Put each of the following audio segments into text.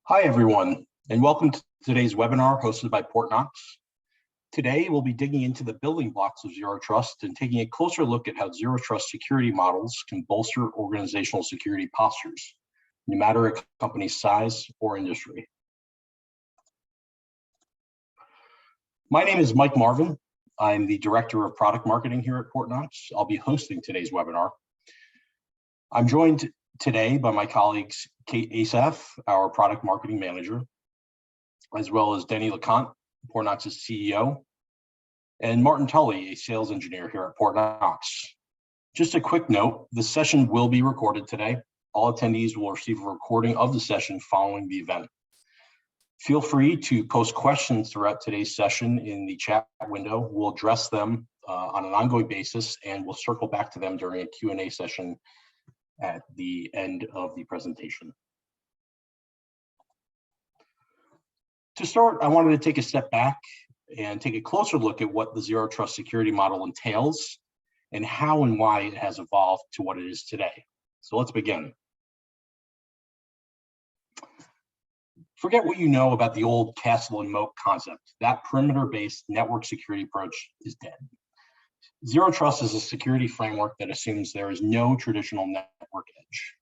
Hi, everyone, and welcome to today's webinar hosted by Portnox. Today, we'll be digging into the building blocks of Zero Trust and taking a closer look at how Zero Trust security models can bolster organizational security postures, no matter a company's size or industry. My name is Mike Marvin. I'm the Director of Product Marketing here at Portnox. I'll be hosting today's webinar. I'm joined today by my colleagues, Kate Asaf, our Product Marketing Manager, as well as Denny LeConte, Portnox's CEO, and Martin Tully, a Sales Engineer here at Portnox. Just a quick note, the session will be recorded today. All attendees will receive a recording of the session following the event. Feel free to post questions throughout today's session in the chat window. We'll address them on an ongoing basis, and we'll circle back to them during a Q&A session at the end of the presentation. To start, I wanted to take a step back and take a closer look at what the Zero Trust security model entails and how and why it has evolved to what it is today. So let's begin. Forget what you know about the old castle and moat concept. That perimeter-based network security approach is dead. Zero Trust is a security framework that assumes there is no traditional network edge.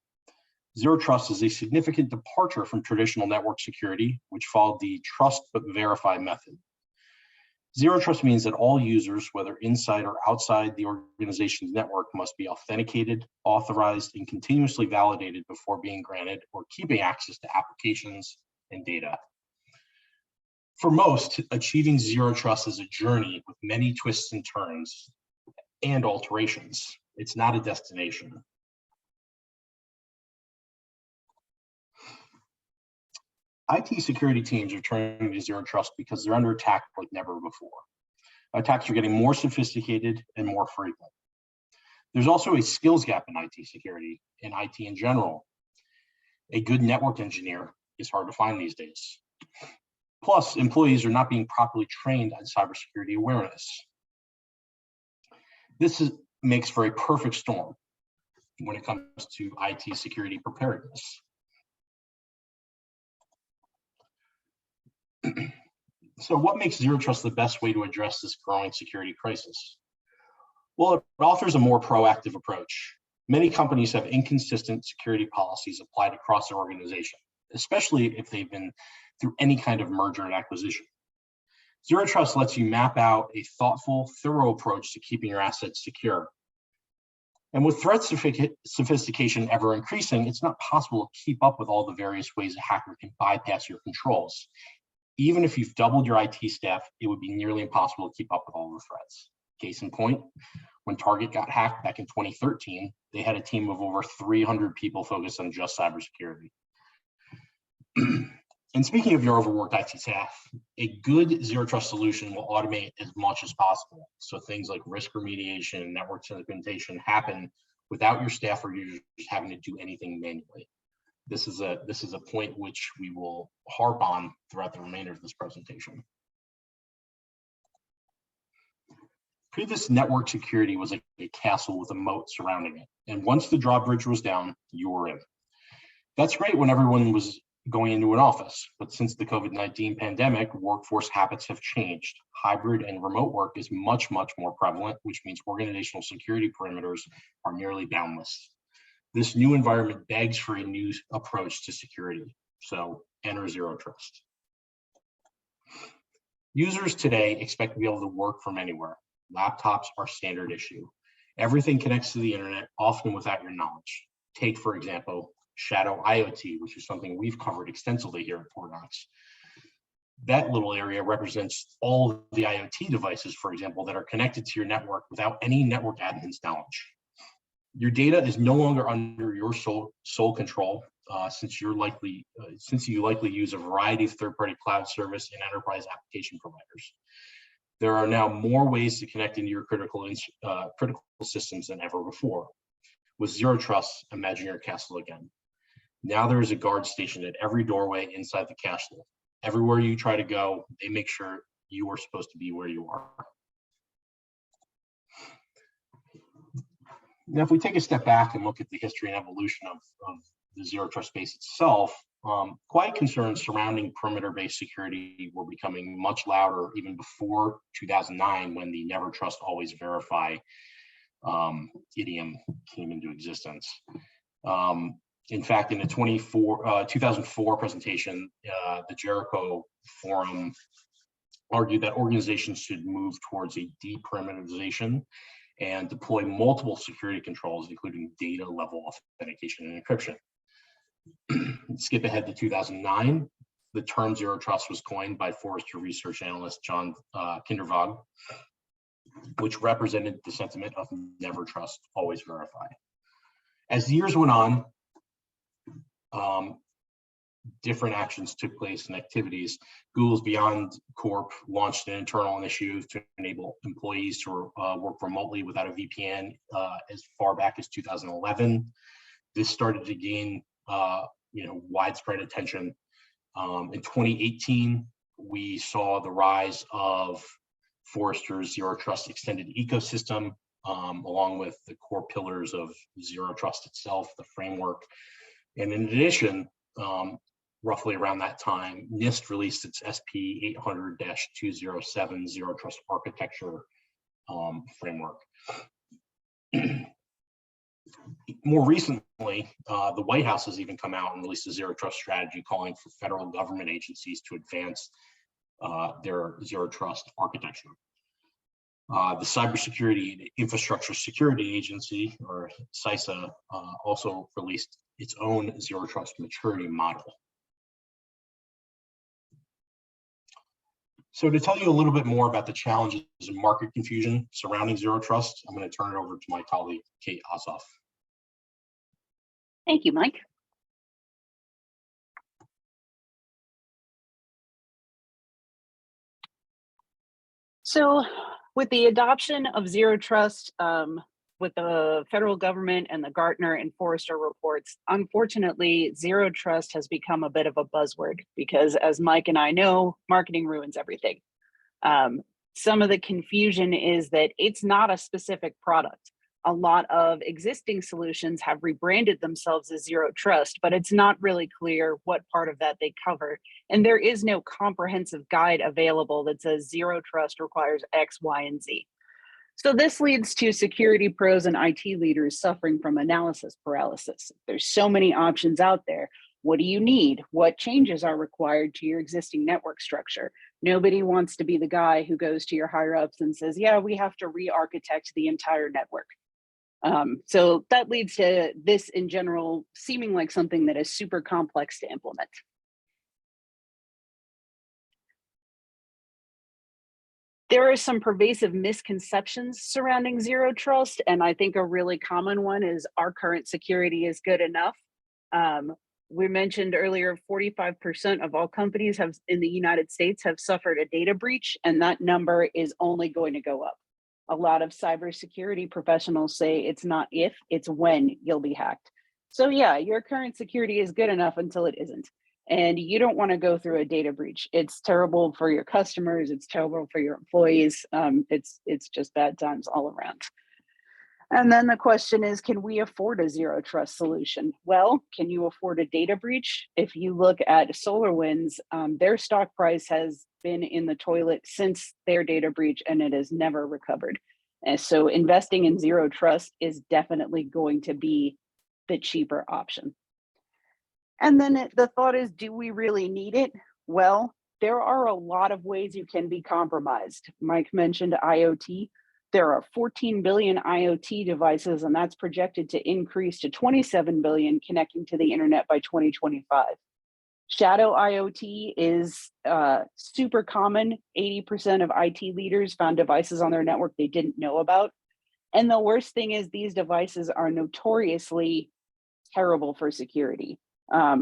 Zero Trust is a significant departure from traditional network security, which followed the trust but verify method. Zero Trust means that all users, whether inside or outside the organization's network, must be authenticated, authorized, and continuously validated before being granted or keeping access to applications and data. For most, achieving Zero Trust is a journey with many twists and turns and alterations. It's not a destination. IT security teams are turning to Zero Trust because they're under attack like never before. Attacks are getting more sophisticated and more frequent. There's also a skills gap in IT security and IT in general. A good network engineer is hard to find these days. Plus, employees are not being properly trained on cybersecurity awareness. This makes for a perfect storm when it comes to IT security preparedness. So what makes Zero Trust the best way to address this growing security crisis? Well, it offers a more proactive approach. Many companies have inconsistent security policies applied across their organization, especially if they've been through any kind of merger and acquisition. Zero Trust lets you map out a thoughtful, thorough approach to keeping your assets secure. And with threat sophistication ever increasing, it's not possible to keep up with all the various ways a hacker can bypass your controls. Even if you've doubled your IT staff, it would be nearly impossible to keep up with all the threats. Case in point, when Target got hacked back in 2013, they had a team of over 300 people focused on just cybersecurity. And speaking of your overworked IT staff, a good Zero Trust solution will automate as much as possible. So things like risk remediation and network segmentation happen without your staff or users having to do anything manually. This is a point which we will harp on throughout the remainder of this presentation. Previous network security was like a castle with a moat surrounding it. And once the drawbridge was down, you were in. That's great when everyone was going into an office, but since the COVID-19 pandemic, workforce habits have changed. Hybrid and remote work is much, much more prevalent, which means organizational security perimeters are nearly boundless. This new environment begs for a new approach to security, so enter Zero Trust. Users today expect to be able to work from anywhere. Laptops are standard issue. Everything connects to the internet, often without your knowledge. Take, for example, shadow IoT, which is something we've covered extensively here at Portnox. That little area represents all of the IoT devices, for example, that are connected to your network without any network admin's knowledge. Your data is no longer under your sole control, since you likely use a variety of third-party cloud service and enterprise application providers. There are now more ways to connect into your critical systems than ever before. With Zero Trust, imagine your castle again. Now there is a guard stationed at every doorway inside the castle. Everywhere you try to go, they make sure you are supposed to be where you are. Now, if we take a step back and look at the history and evolution of the Zero Trust space itself, Quiet concerns surrounding perimeter-based security were becoming much louder even before 2009, when the never trust, always verify idiom came into existence. In fact, in the 2004 presentation, the Jericho Forum argued that organizations should move towards a deperimeterization and deploy multiple security controls, including data level authentication and encryption. Skip ahead to 2009. The term zero trust was coined by Forrester research analyst John Kindervag, which represented the sentiment of never trust, always verify. As the years went on, different actions took place and activities. Google's Beyond Corp launched an internal initiative to enable employees to work remotely without a VPN as far back as 2011. This started to gain widespread attention. In 2018, we saw the rise of Forrester's Zero Trust Extended Ecosystem, along with the core pillars of Zero Trust itself, the framework. And in addition, roughly around that time, NIST released its SP 800-207 Zero Trust Architecture framework. More recently, the White House has even come out and released a zero trust strategy calling for federal government agencies to advance their zero trust architecture. The Cybersecurity and Infrastructure Security Agency, or CISA, also released its own zero trust maturity model. So to tell you a little bit more about the challenges and market confusion surrounding zero trust, I'm going to turn it over to my colleague, Kate Ossoff. Thank you, Mike. So with the adoption of zero trust, with the federal government and the Gartner and Forrester reports, unfortunately, zero trust has become a bit of a buzzword because, as Mike and I know, marketing ruins everything. Some of the confusion is that it's not a specific product. A lot of existing solutions have rebranded themselves as zero trust, but it's not really clear what part of that they cover. And there is no comprehensive guide available that says zero trust requires X, Y, and Z. So this leads to security pros and IT leaders suffering from analysis paralysis. There's so many options out there. What do you need? What changes are required to your existing network structure? Nobody wants to be the guy who goes to your higher ups and says, yeah, we have to re-architect the entire network. So that leads to this in general seeming like something that is super complex to implement. There are some pervasive misconceptions surrounding zero trust, and I think a really common one is our current security is good enough. We mentioned earlier, 45% of all companies in the United States have suffered a data breach, and that number is only going to go up. A lot of cybersecurity professionals say it's not if, it's when you'll be hacked. So yeah, your current security is good enough until it isn't. And you don't want to go through a data breach. It's terrible for your customers. It's terrible for your employees. It's just bad times all around. And then the question is, can we afford a zero trust solution? Well, can you afford a data breach? If you look at SolarWinds, their stock price has been in the toilet since their data breach, and it has never recovered. And so investing in zero trust is definitely going to be the cheaper option. And then the thought is, do we really need it? Well, there are a lot of ways you can be compromised. Mike mentioned IoT. There are 14 billion IoT devices, and that's projected to increase to 27 billion connecting to the internet by 2025. Shadow IoT is super common. 80% of IT leaders found devices on their network they didn't know about. And the worst thing is these devices are notoriously terrible for security.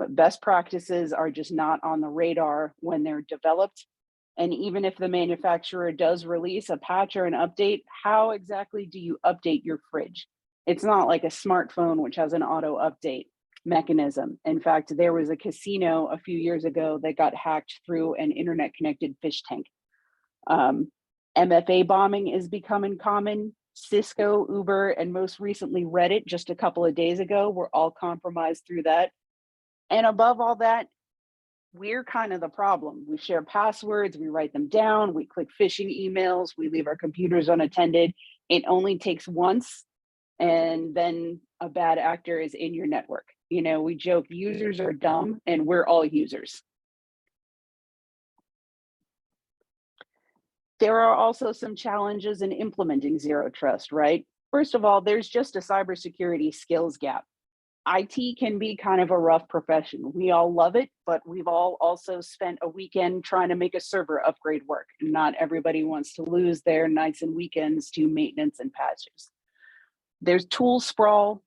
Best practices are just not on the radar when they're developed. And even if the manufacturer does release a patch or an update, how exactly do you update your fridge? It's not like a smartphone, which has an auto update mechanism. In fact, there was a casino a few years ago that got hacked through an internet connected fish tank. MFA bombing is becoming common. Cisco, Uber, and most recently Reddit just a couple of days ago were all compromised through that. And above all that, we're kind of the problem. We share passwords, we write them down, we click phishing emails, we leave our computers unattended. It only takes once, and then a bad actor is in your network. You know, we joke users are dumb, and we're all users. There are also some challenges in implementing zero trust, right? First of all, there's just a cybersecurity skills gap. IT can be kind of a rough profession. We all love it, but we've all also spent a weekend trying to make a server upgrade work. Not everybody wants to lose their nights and weekends to maintenance and patches. There's tool sprawl.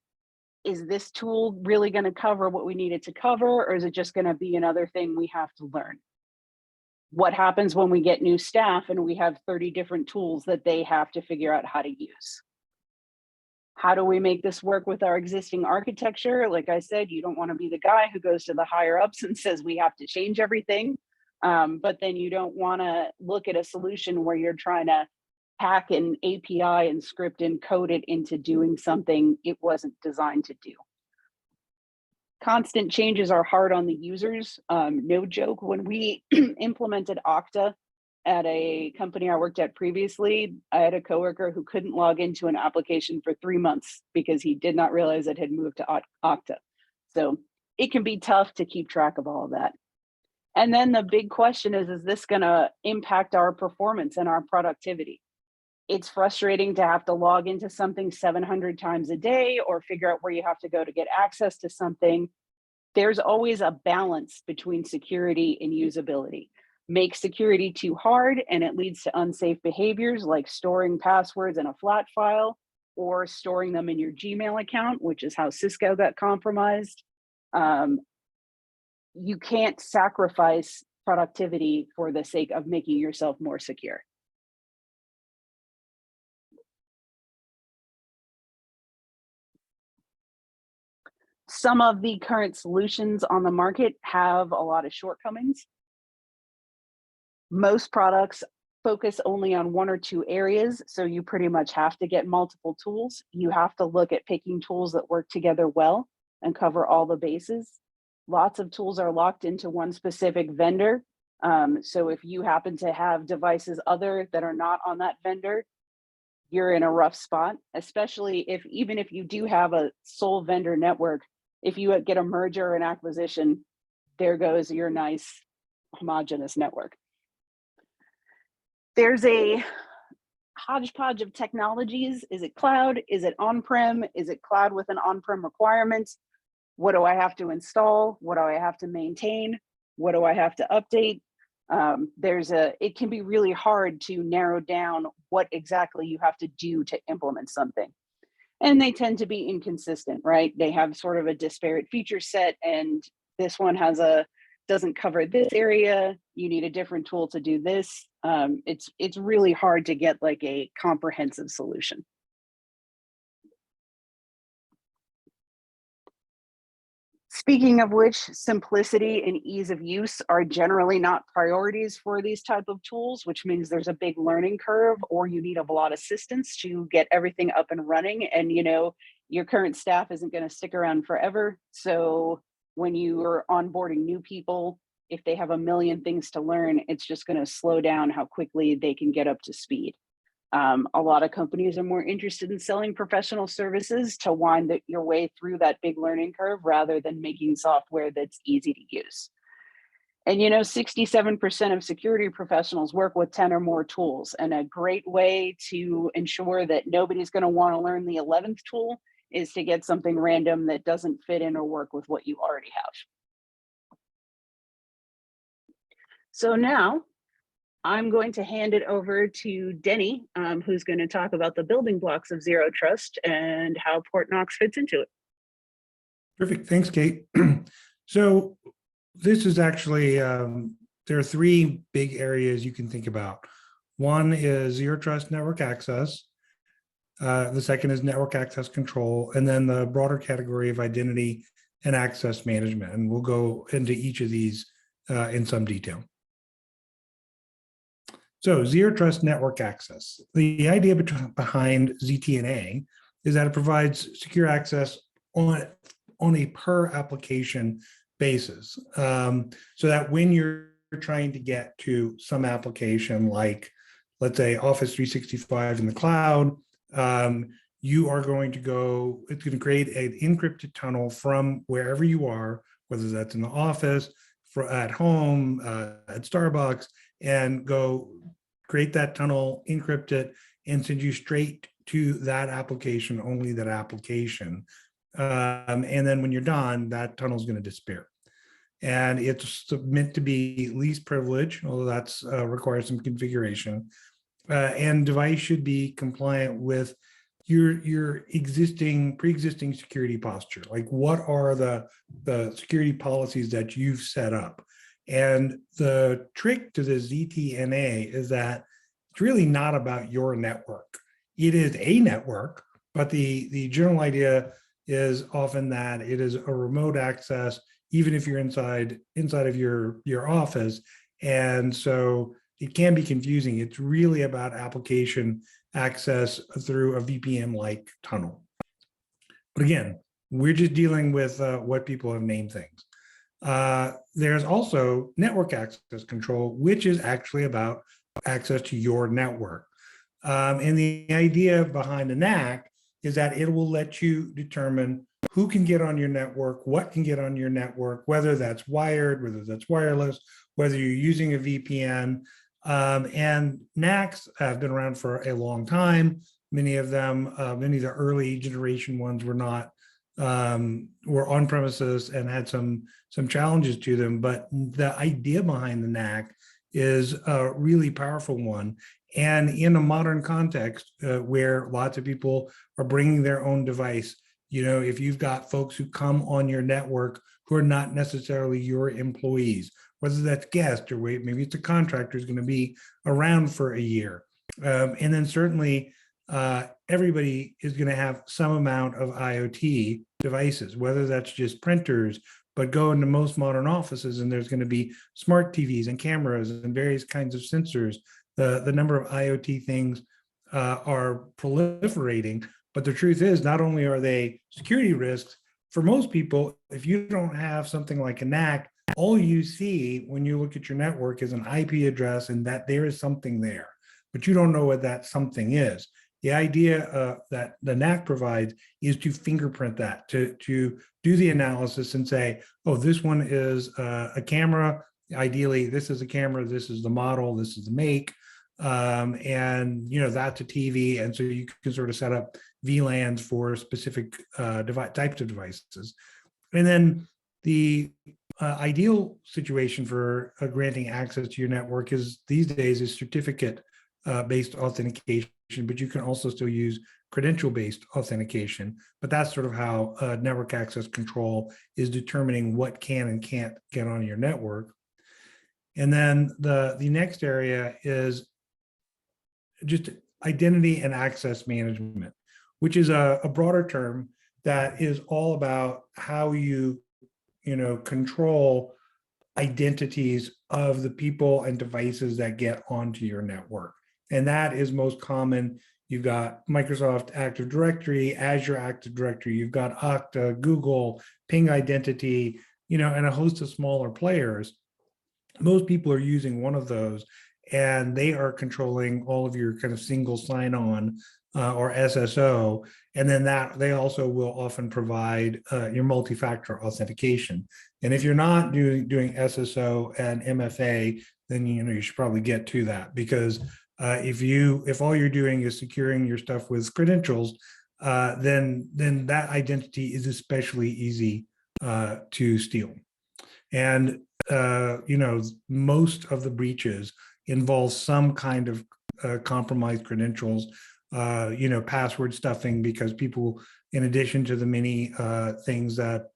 Is this tool really going to cover what we need it to cover, or is it just going to be another thing we have to learn? What happens when we get new staff and we have 30 different tools that they have to figure out how to use? How do we make this work with our existing architecture? Like I said, you don't want to be the guy who goes to the higher ups and says we have to change everything. But then you don't want to look at a solution where you're trying to hack an API and script and code it into doing something it wasn't designed to do. Constant changes are hard on the users. No joke, when we implemented Okta at a company I worked at previously, I had a coworker who couldn't log into an application for 3 months because he did not realize it had moved to Okta. So it can be tough to keep track of all of that. And then the big question is this going to impact our performance and our productivity? It's frustrating to have to log into something 700 times a day or figure out where you have to go to get access to something. There's always a balance between security and usability. Make security too hard and it leads to unsafe behaviors like storing passwords in a flat file or storing them in your Gmail account, which is how Cisco got compromised. You can't sacrifice productivity for the sake of making yourself more secure. Some of the current solutions on the market have a lot of shortcomings. Most products focus only on one or two areas, so you pretty much have to get multiple tools. You have to look at picking tools that work together well and cover all the bases. Lots of tools are locked into one specific vendor. So if you happen to have devices other that are not on that vendor, you're in a rough spot, especially even if you do have a sole vendor network. If you get a merger or an acquisition, there goes your nice homogeneous network. There's a hodgepodge of technologies. Is it cloud? Is it on-prem? Is it cloud with an on-prem requirement? What do I have to install? What do I have to maintain? What do I have to update? It can be really hard to narrow down what exactly you have to do to implement something. And they tend to be inconsistent, right? They have sort of a disparate feature set, and this one doesn't cover this area. You need a different tool to do this. It's really hard to get like a comprehensive solution. Speaking of which, simplicity and ease of use are generally not priorities for these type of tools, which means there's a big learning curve, or you need a lot of assistance to get everything up and running. And your current staff isn't going to stick around forever. So when you are onboarding new people, if they have a million things to learn, it's just going to slow down how quickly they can get up to speed. A lot of companies are more interested in selling professional services to wind your way through that big learning curve rather than making software that's easy to use. And 67% of security professionals work with 10 or more tools. And a great way to ensure that nobody's going to want to learn the 11th tool is to get something random that doesn't fit in or work with what you already have. So now I'm going to hand it over to Denny, who's going to talk about the building blocks of Zero Trust and how Portnox fits into it. Perfect. Thanks, Kate. So this is actually, there are three big areas you can think about. One is Zero Trust network access. The second is network access control, and then the broader category of identity and access management. And we'll go into each of these in some detail. So Zero Trust network access. The idea behind ZTNA is that it provides secure access on a per application bases, so that when you're trying to get to some application like, let's say, Office 365 in the cloud, you are going to go, it's going to create an encrypted tunnel from wherever you are, whether that's in the office, at home, at Starbucks, and go create that tunnel, encrypt it, and send you straight to that application, only that application. And then when you're done, that tunnel is going to disappear. And it's meant to be least privilege, although that's requires some configuration. And device should be compliant with your pre-existing security posture. Like, what are the security policies that you've set up? And the trick to the ZTNA is that it's really not about your network. It is a network, but the general idea is often that it is a remote access, even if you're inside of your office. And so it can be confusing. It's really about application access through a VPN-like tunnel. But again, we're just dealing with what people have named things. There's also network access control, which is actually about access to your network. And the idea behind the NAC is that it will let you determine who can get on your network, what can get on your network, whether that's wired, whether that's wireless, whether you're using a VPN. And NACs have been around for a long time. Many of them, many of the early generation ones were not, were on premises and had some challenges to them. But the idea behind the NAC is a really powerful one. And in a modern context where lots of people are bringing their own device, if you've got folks who come on your network who are not necessarily your employees, whether that's guests or maybe it's a contractor who's going to be around for a year. And then certainly everybody is going to have some amount of IoT devices, whether that's just printers, but go into most modern offices and there's going to be smart TVs and cameras and various kinds of sensors. The number of IoT things are proliferating, but the truth is not only are they security risks, for most people, if you don't have something like a NAC, all you see when you look at your network is an IP address and that there is something there, but you don't know what that something is. The idea that the NAC provides is to fingerprint that, to do the analysis and say, oh, this one is a camera. Ideally, this is a camera, this is the model, this is the make, and that's a TV. And so you can sort of set up VLANs for specific types of devices. And then the ideal situation for granting access to your network is these days is certificate-based authentication, but you can also still use credential-based authentication. But that's sort of how network access control is determining what can and can't get on your network. And then the next area is just identity and access management, which is a broader term that is all about how you control identities of the people and devices that get onto your network. And that is most common. You've got Microsoft Active Directory, Azure Active Directory, you've got Okta, Google, Ping Identity, and a host of smaller players. Most people are using one of those, and they are controlling all of your kind of single sign-on or SSO. And then that they also will often provide your multi-factor authentication. And if you're not doing SSO and MFA, then you should probably get to that, because if all you're doing is securing your stuff with credentials, then that identity is especially easy to steal. And most of the breaches involve some kind of compromised credentials, password stuffing, because people, in addition to the many things that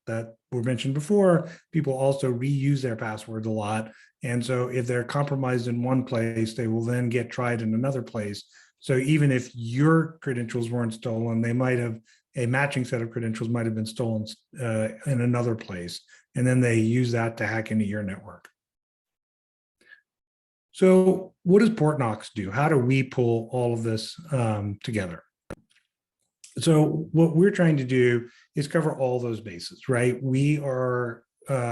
were mentioned before, people also reuse their passwords a lot. And so if they're compromised in one place, they will then get tried in another place. So even if your credentials weren't stolen, they might have, a matching set of credentials might have been stolen in another place. And then they use that to hack into your network. So what does Portnox do? How do we pull all of this together? So what we're trying to do is cover all those bases, right? We are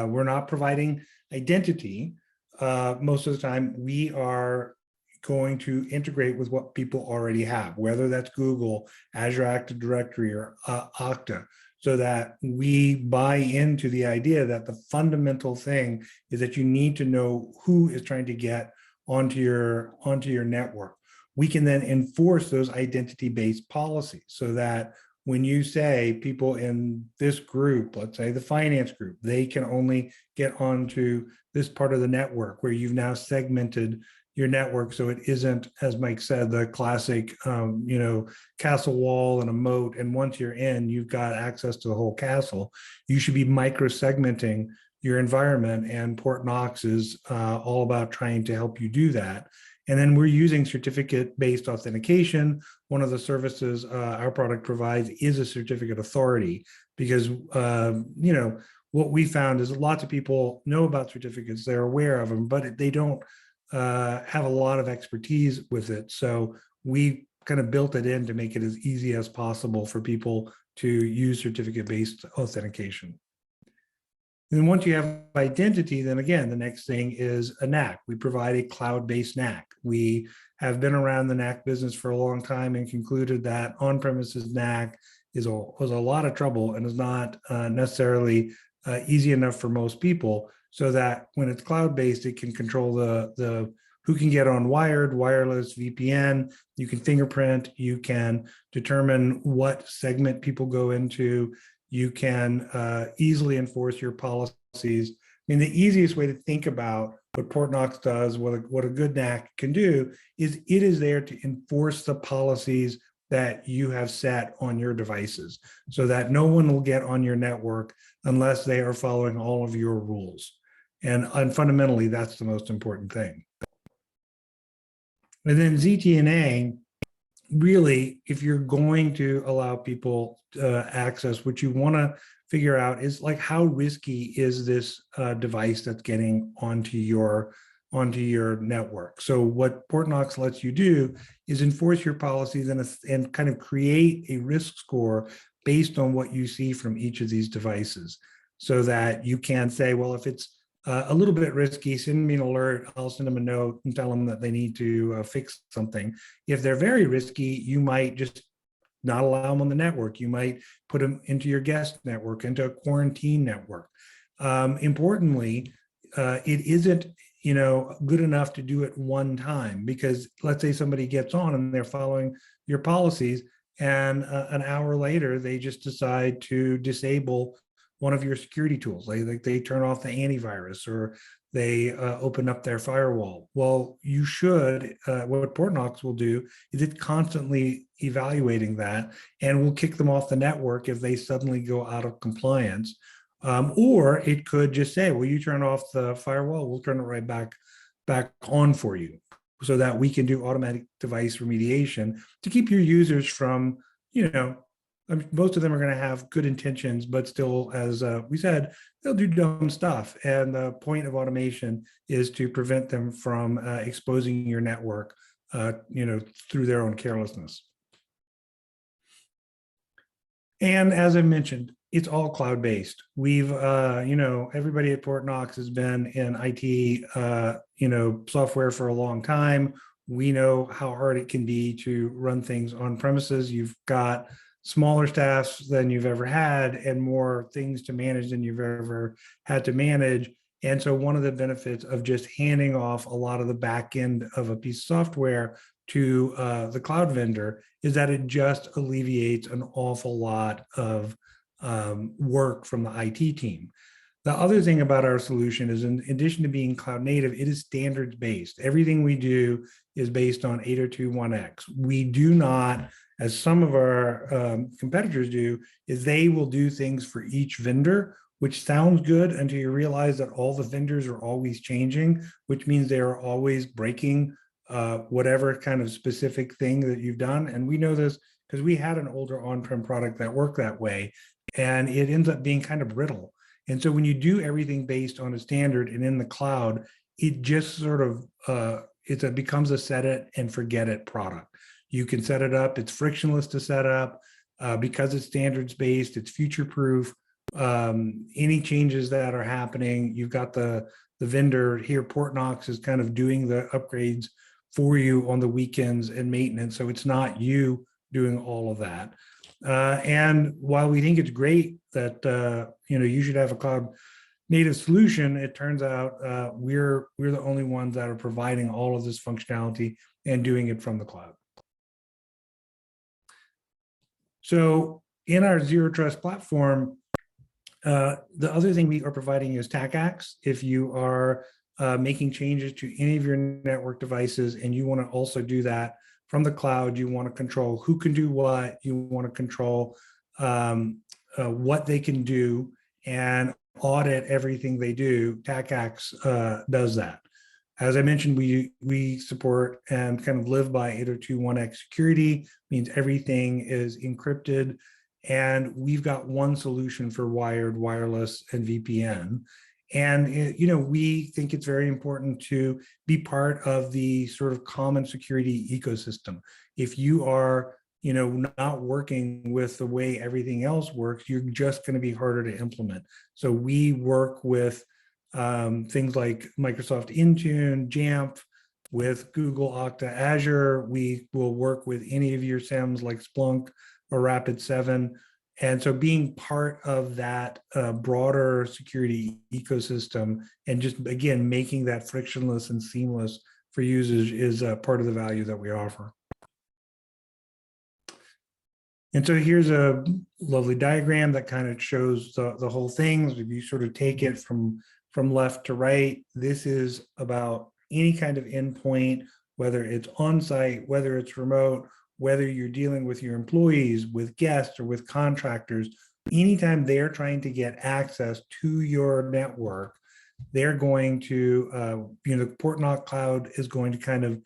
we're not providing identity. Most of the time, we are going to integrate with what people already have, whether that's Google, Azure Active Directory, or Okta, so that we buy into the idea that the fundamental thing is that you need to know who is trying to get onto your network. We can then enforce those identity-based policies so that when you say people in this group, let's say the finance group, they can only get onto this part of the network where you've now segmented your network so it isn't, as Mike said, the classic castle wall and a moat, and once you're in, you've got access to the whole castle. You should be micro-segmenting your environment, and Portnox is all about trying to help you do that. And then we're using certificate-based authentication. One of the services our product provides is a certificate authority, because what we found is lots of people know about certificates, they're aware of them, but they don't have a lot of expertise with it. So we kind of built it in to make it as easy as possible for people to use certificate-based authentication. And once you have identity, then again, the next thing is a NAC. We provide a cloud-based NAC. We have been around the NAC business for a long time and concluded that on-premises NAC was a lot of trouble and is not necessarily easy enough for most people, so that when it's cloud-based, it can control the who can get on wired, wireless, VPN. You can fingerprint, you can determine what segment people go into. You can easily enforce your policies. I mean, the easiest way to think about what Portnox does, what a good NAC can do, is it is there to enforce the policies that you have set on your devices, so that no one will get on your network unless they are following all of your rules. And fundamentally, that's the most important thing. And then ZTNA, really, if you're going to allow people access, what you want to figure out is, like, how risky is this device that's getting onto your network. So what Portnox lets you do is enforce your policies and kind of create a risk score based on what you see from each of these devices, so that you can say, well, if it's a little bit risky, send me an alert, I'll send them a note and tell them that they need to fix something. If they're very risky, you might just not allow them on the network. You might put them into your guest network, into a quarantine network. Importantly, it isn't good enough to do it one time, because let's say somebody gets on and they're following your policies, and an hour later they just decide to disable one of your security tools. They turn off the antivirus, or they open up their firewall. Well, you should, what Portnox will do is it's constantly evaluating that, and will kick them off the network if they suddenly go out of compliance. Or it could just say, well, you turn off the firewall, we'll turn it right back on for you, so that we can do automatic device remediation to keep your users from, most of them are going to have good intentions, but still, as we said, they'll do dumb stuff. And the point of automation is to prevent them from exposing your network, through their own carelessness. And as I mentioned, it's all cloud-based. We've, everybody at Portnox has been in IT, software for a long time. We know how hard it can be to run things on premises. You've got smaller staffs than you've ever had, and more things to manage than you've ever had to manage. And so one of the benefits of just handing off a lot of the back end of a piece of software to the cloud vendor is that it just alleviates an awful lot of work from the IT team. The other thing about our solution is, in addition to being cloud native, it is standards based. Everything we do is based on 802.1x. We do not, as some of our competitors do, is they will do things for each vendor, which sounds good until you realize that all the vendors are always changing, which means they are always breaking whatever kind of specific thing that you've done. And we know this because we had an older on-prem product that worked that way, and it ends up being kind of brittle. And so when you do everything based on a standard and in the cloud, it just sort of, it becomes a set it and forget it product. You can set it up, it's frictionless to set up, because it's standards based, it's future proof. any changes that are happening, you've got the vendor here, Portnox, is kind of doing the upgrades for you on the weekends and maintenance. So it's not you doing all of that. And while we think it's great that you should have a cloud native solution, it turns out we're the only ones that are providing all of this functionality and doing it from the cloud. So in our Zero Trust platform, the other thing we are providing is TACACS. If you are making changes to any of your network devices and you want to also do that from the cloud, you want to control who can do what, you want to control what they can do and audit everything they do, TACACS does that. As I mentioned, we support and kind of live by 802.1x security, means everything is encrypted. And we've got one solution for wired, wireless, and VPN. And we think it's very important to be part of the sort of common security ecosystem. If you are not working with the way everything else works, you're just going to be harder to implement. So we work with things like Microsoft Intune, Jamf, with Google Okta Azure. We will work with any of your SIEMs like Splunk or Rapid7. And so being part of that broader security ecosystem and just, again, making that frictionless and seamless for users is part of the value that we offer. And so here's a lovely diagram that kind of shows the whole thing. If you sort of take it from left to right, this is about any kind of endpoint, whether it's on-site, whether it's remote, whether you're dealing with your employees, with guests, or with contractors. Anytime they're trying to get access to your network, they're going to, Portnox Cloud is going to kind of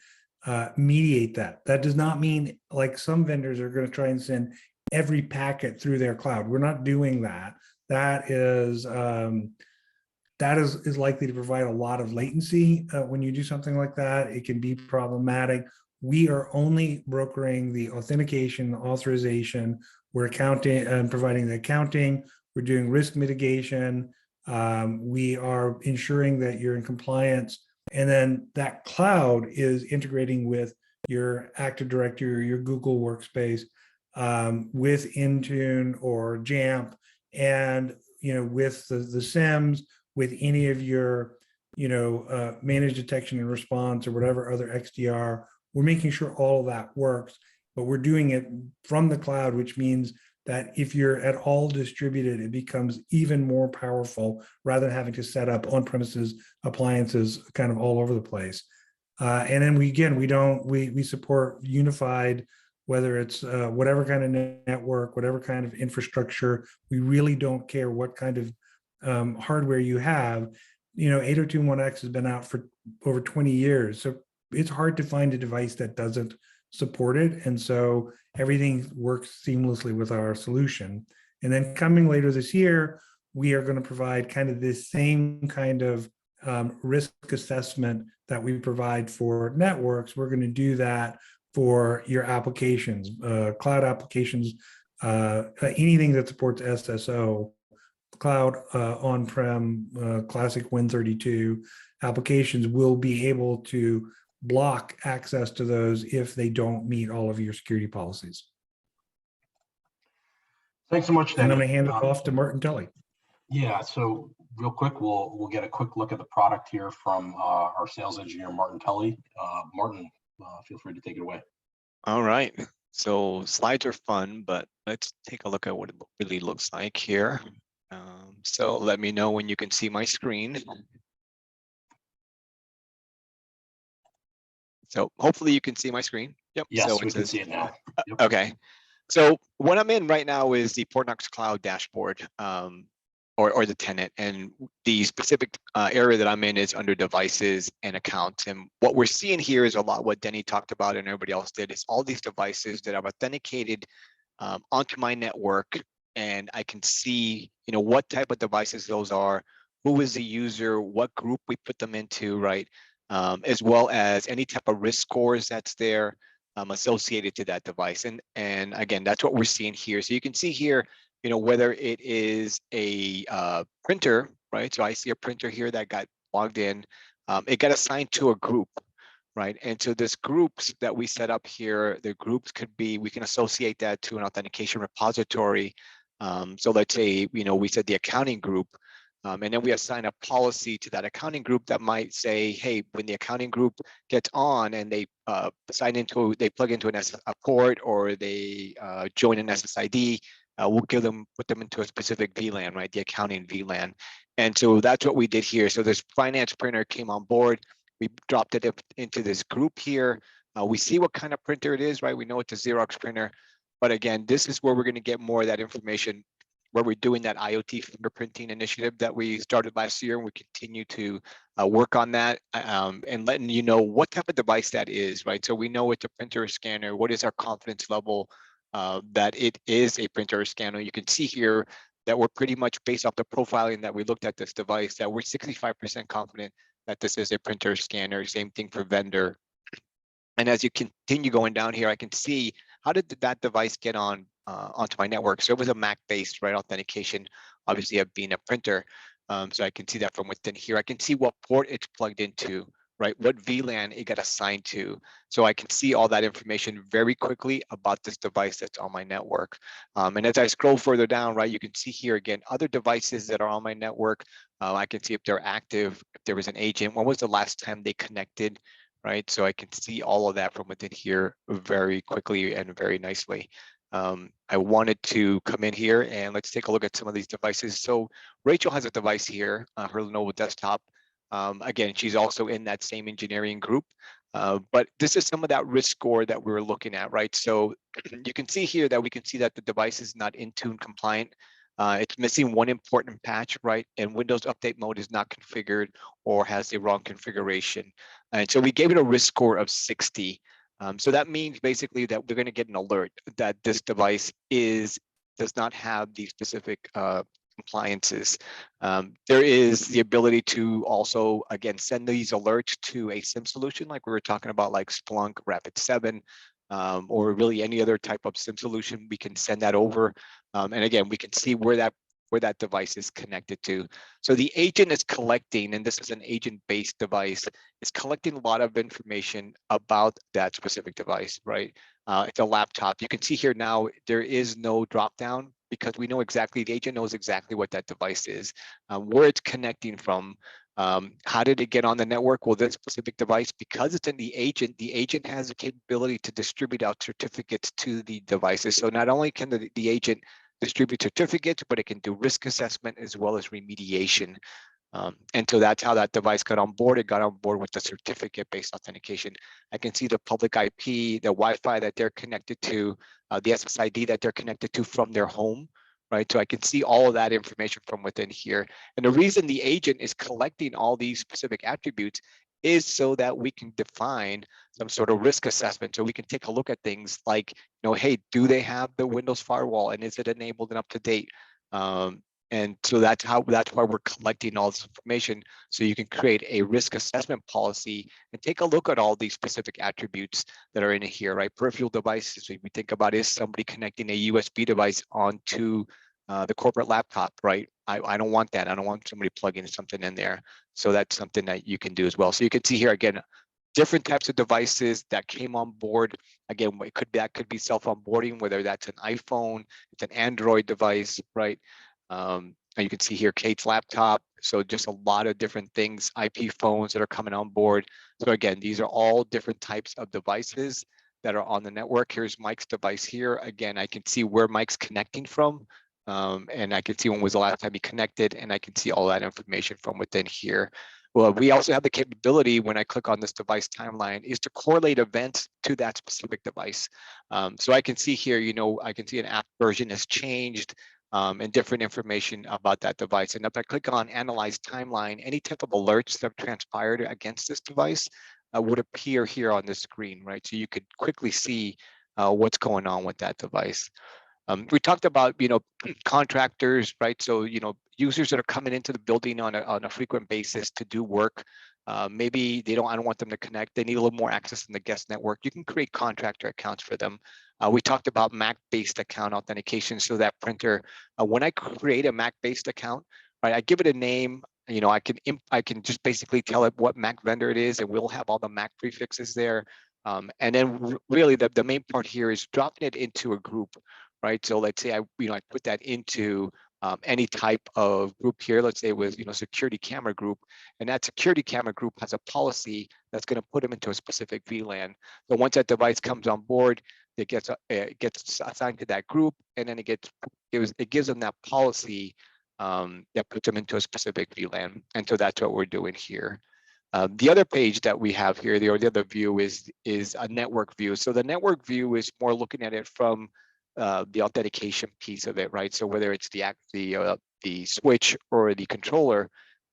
mediate that. That does not mean, like some vendors are going to try and send every packet through their cloud. We're not doing that. That is likely to provide a lot of latency when you do something like that. It can be problematic. We are only brokering the authentication, the authorization. We're accounting and providing the accounting. We're doing risk mitigation. We are ensuring that you're in compliance. And then that cloud is integrating with your Active Directory or your Google Workspace with Intune or Jamf, and with the SIEMs, with any of your managed detection and response or whatever other XDR. We're making sure all of that works, but we're doing it from the cloud, which means that if you're at all distributed, it becomes even more powerful rather than having to set up on-premises appliances kind of all over the place. And then we support unified, whether it's whatever kind of network, whatever kind of infrastructure. We really don't care what kind of hardware you have. 802.1x has been out for over 20 years. So it's hard to find a device that doesn't support it. And so everything works seamlessly with our solution. And then coming later this year, we are going to provide kind of this same kind of risk assessment that we provide for networks. We're going to do that for your applications, cloud applications, anything that supports SSO, cloud, on-prem, classic Win32 applications will be able to block access to those if they don't meet all of your security policies. Thanks so much, And Danny. I'm going to hand it off to Martin Tully. Yeah, so real quick, we'll get a quick look at the product here from our sales engineer, Martin Tully. Martin, feel free to take it away. All right, so slides are fun, but let's take a look at what it really looks like here. So let me know when you can see my screen. So hopefully you can see my screen. Yep. Yes, so we can see it now. Yep. Okay. So what I'm in right now is the Portnox Cloud dashboard, or the tenant, and the specific area that I'm in is under devices and accounts. And what we're seeing here is a lot what Denny talked about and everybody else did, is all these devices that I've authenticated onto my network, and I can see what type of devices those are, who is the user, what group we put them into, right? As well as any type of risk scores that's there associated to that device. And again, that's what we're seeing here. So you can see here, whether it is a printer, right? So I see a printer here that got logged in. It got assigned to a group, right? And so this groups that we set up here, the groups could be, we can associate that to an authentication repository. So let's say, we said the accounting group, and then we assign a policy to that accounting group that might say, hey, when the accounting group gets on and they they plug into a port, or they join an SSID, we'll put them into a specific VLAN, right? The accounting VLAN. And so that's what we did here. So this finance printer came on board. We dropped it into this group here. We see what kind of printer it is, right? We know it's a Xerox printer. But again, this is where we're going to get more of that information, where we're doing that IoT fingerprinting initiative that we started last year, and we continue to work on that, and letting you know what type of device that is, right? So we know it's a printer or scanner. What is our confidence level that it is a printer or scanner? You can see here that we're pretty much, based off the profiling that we looked at this device, that we're 65% confident that this is a printer or scanner. Same thing for vendor. And as you continue going down here, I can see, how did that device get on onto my network? So it was a Mac-based, right, authentication, obviously of being a printer. So I can see that from within here. I can see what port it's plugged into, right? What VLAN it got assigned to. So I can see all that information very quickly about this device that's on my network. And as I scroll further down, right, you can see here again, other devices that are on my network. I can see if they're active, if there was an agent, when was the last time they connected, right? So I can see all of that from within here very quickly and very nicely. I wanted to come in here and let's take a look at some of these devices. So Rachel has a device here, her Lenovo desktop. Again, she's also in that same engineering group, but this is some of that risk score that we were looking at, right? So you can see here that we can see that the device is not Intune compliant. It's missing one important patch, right? And Windows Update Mode is not configured or has the wrong configuration. And so we gave it a risk score of 60. So that means basically that we're going to get an alert that this device does not have the specific compliances. There is the ability to also, again, send these alerts to a SIM solution, like we were talking about, like Splunk, Rapid7, or really any other type of SIM solution. We can send that over. And again, we can see where that device is connected to. So the agent is collecting, and this is an agent-based device, is collecting a lot of information about that specific device, right? It's a laptop. You can see here now, there is no drop-down because we know exactly, the agent knows exactly what that device is, where it's connecting from. How did it get on the network? Well, this specific device, because it's in the agent has the capability to distribute out certificates to the devices. So not only can the agent distribute certificates, but it can do risk assessment as well as remediation. And so that's how that device got on board. It got on board with the certificate-based authentication. I can see the public IP, the Wi-Fi that they're connected to, the SSID that they're connected to from their home, right? So I can see all of that information from within here. And the reason the agent is collecting all these specific attributes is so that we can define some sort of risk assessment. So we can take a look at things like, hey, do they have the Windows firewall, and is it enabled and up to date? And so that's why we're collecting all this information, so you can create a risk assessment policy and take a look at all these specific attributes that are in here, right? Peripheral devices, we think about, is somebody connecting a USB device onto the corporate laptop, right? I don't want that. I don't want somebody plugging something in there. So that's something that you can do as well. So you can see here again, different types of devices that came on board. Again, that could be self-onboarding, whether that's an iPhone, it's an Android device, right? And you can see here Kate's laptop. So just a lot of different things, IP phones that are coming on board. So again, these are all different types of devices that are on the network. Here's Mike's device here. Again, I can see where Mike's connecting from. And I can see when was the last time he connected, and I can see all that information from within here. Well, we also have the capability, when I click on this device timeline, is to correlate events to that specific device. So I can see here, I can see an app version has changed, and different information about that device. And if I click on Analyze Timeline, any type of alerts that have transpired against this device would appear here on the screen, right? So you could quickly see what's going on with that device. We talked about, contractors, right? So, users that are coming into the building on a frequent basis to do work. Maybe I don't want them to connect. They need a little more access in the guest network. You can create contractor accounts for them. We talked about Mac-based account authentication. So that printer, when I create a Mac-based account, right, I give it a name. I can just basically tell it what Mac vendor it is, and we'll have all the Mac prefixes there. And then really the main part here is dropping it into a group, right? So let's say I put that into any type of group here. Let's say it was security camera group, and that security camera group has a policy that's going to put them into a specific VLAN. So once that device comes on board, it gets assigned to that group, and then it gives them that policy that puts them into a specific VLAN. And so that's what we're doing here. The other page that we have here, the other view is a network view. So the network view is more looking at it from the authentication piece of it, right? So whether it's the switch or the controller,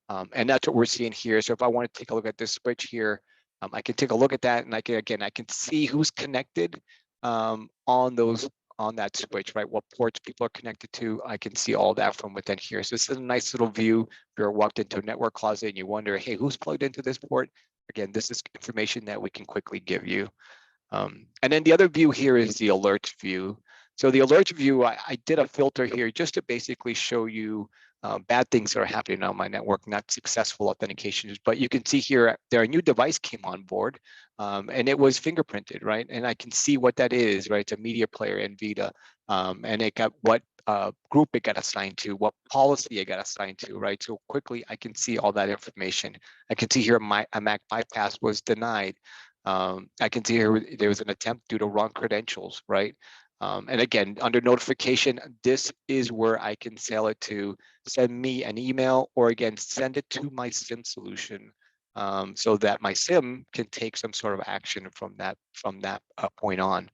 and that's what we're seeing here. So if I want to take a look at this switch here, I can take a look at that, and I can see who's connected on that switch, right? What ports people are connected to. I can see all that from within here. So this is a nice little view. If you're walked into a network closet and you wonder, hey, who's plugged into this port? Again, this is information that we can quickly give you. And then the other view here is the alert view. So the alert view, I did a filter here just to basically show you bad things that are happening on my network, not successful authentications. But you can see here, a new device came on board, and it was fingerprinted, right? And I can see what that is, right? It's a media player, NVIDIA, and it got what group it got assigned to, what policy it got assigned to, right? So quickly, I can see all that information. I can see here a Mac bypass was denied. I can see here there was an attempt due to wrong credentials, right? And again, under notification, this is where I can sell it to send me an email, or again, send it to my SIM solution, so that my SIM can take some sort of action from that point on,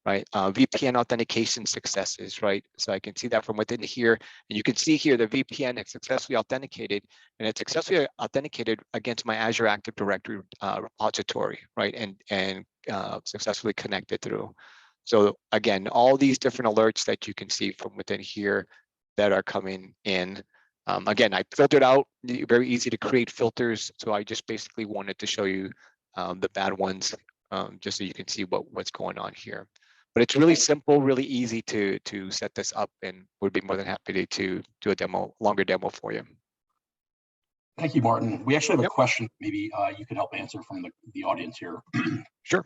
right? VPN authentication successes, right? So I can see that from within here, and you can see here the VPN is successfully authenticated, and it's successfully authenticated against my Azure Active Directory repository, right? And successfully connected through. So again, all these different alerts that you can see from within here that are coming in. Again, I filtered out, very easy to create filters. So I just basically wanted to show you the bad ones, just so you can see what's going on here. But it's really simple, really easy to set this up, and would be more than happy to do a longer demo for you. Thank you, Martin. We actually have a Yep. question maybe you could help answer from the audience here. Sure.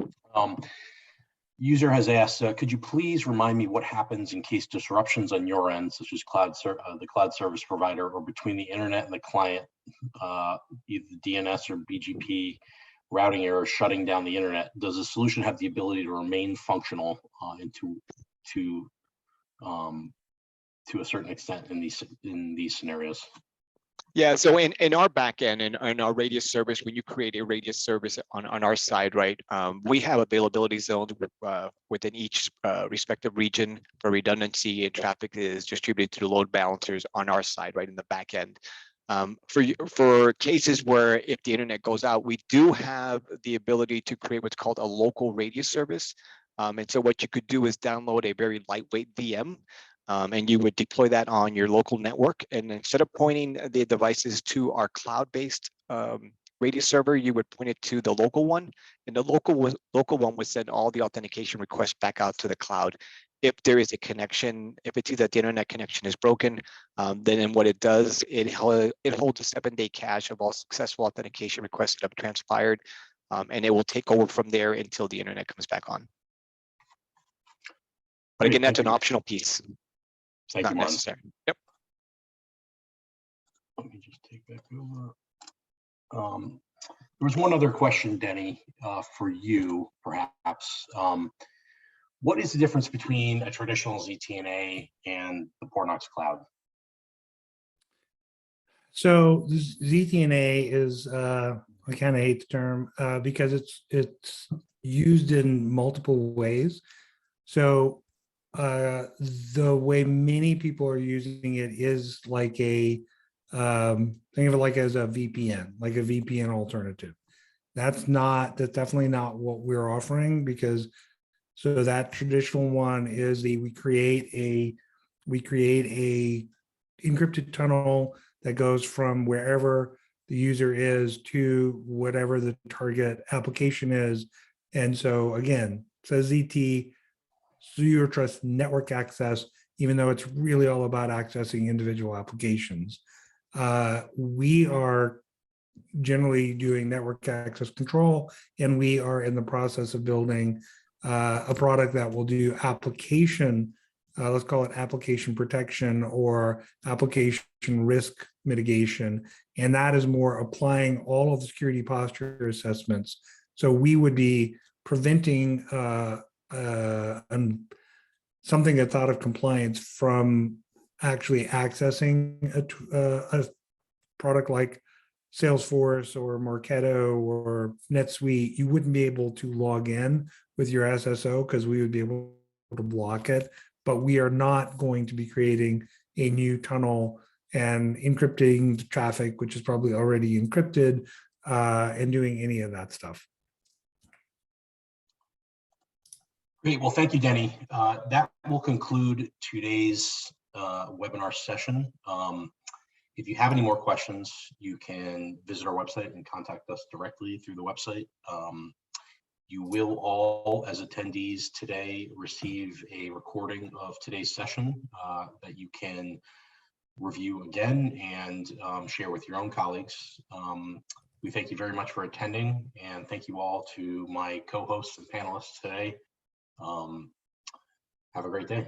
User has asked, could you please remind me what happens in case disruptions on your end, such as the cloud service provider, or between the internet and the client, either DNS or BGP routing error shutting down the internet? Does the solution have the ability to remain functional and to a certain extent in these scenarios? Yeah, so in our backend, in our radius service, when you create a radius service on our side, right, we have availability zones within each respective region for redundancy, and traffic is distributed to the load balancers on our side, right, in the backend. For cases where if the internet goes out, we do have the ability to create what's called a local radius service. And so what you could do is download a very lightweight VM, and you would deploy that on your local network. And instead of pointing the devices to our cloud-based radius server, you would point it to the local one, and the local one would send all the authentication requests back out to the cloud. If there is a connection, if it's either the internet connection is broken, then what it does, it holds a 7-day cache of all successful authentication requests that have transpired, and it will take over from there until the internet comes back on. But again, that's an optional piece. Thank Not you, Martin. necessary. Yep. Let me just take back over. There was one other question, Denny, for you, perhaps. What is the difference between a traditional ZTNA and the Portnox cloud? So ZTNA is, I kind of hate the term because it's used in multiple ways. So the way many people are using it is like think of it like as a VPN, like a VPN alternative. That's definitely not what we're offering, because so that traditional one is we create a encrypted tunnel that goes from wherever the user is to whatever the target application is. And so again, says ZT, Zero Trust Network Access, even though it's really all about accessing individual applications. We are generally doing network access control, and we are in the process of building a product that will do application, let's call it application protection or application risk mitigation. And that is more applying all of the security posture assessments. So we would be preventing something that's out of compliance from actually accessing a product like Salesforce or Marketo or NetSuite. You wouldn't be able to log in with your SSO because we would be able to block it. But we are not going to be creating a new tunnel and encrypting the traffic, which is probably already encrypted, and doing any of that stuff. Great. Well, thank you, Denny. That will conclude today's webinar session. If you have any more questions, you can visit our website and contact us directly through the website. You will all, as attendees today, receive a recording of today's session that you can review again and share with your own colleagues. We thank you very much for attending, and thank you all to my co-hosts and panelists today. Have a great day.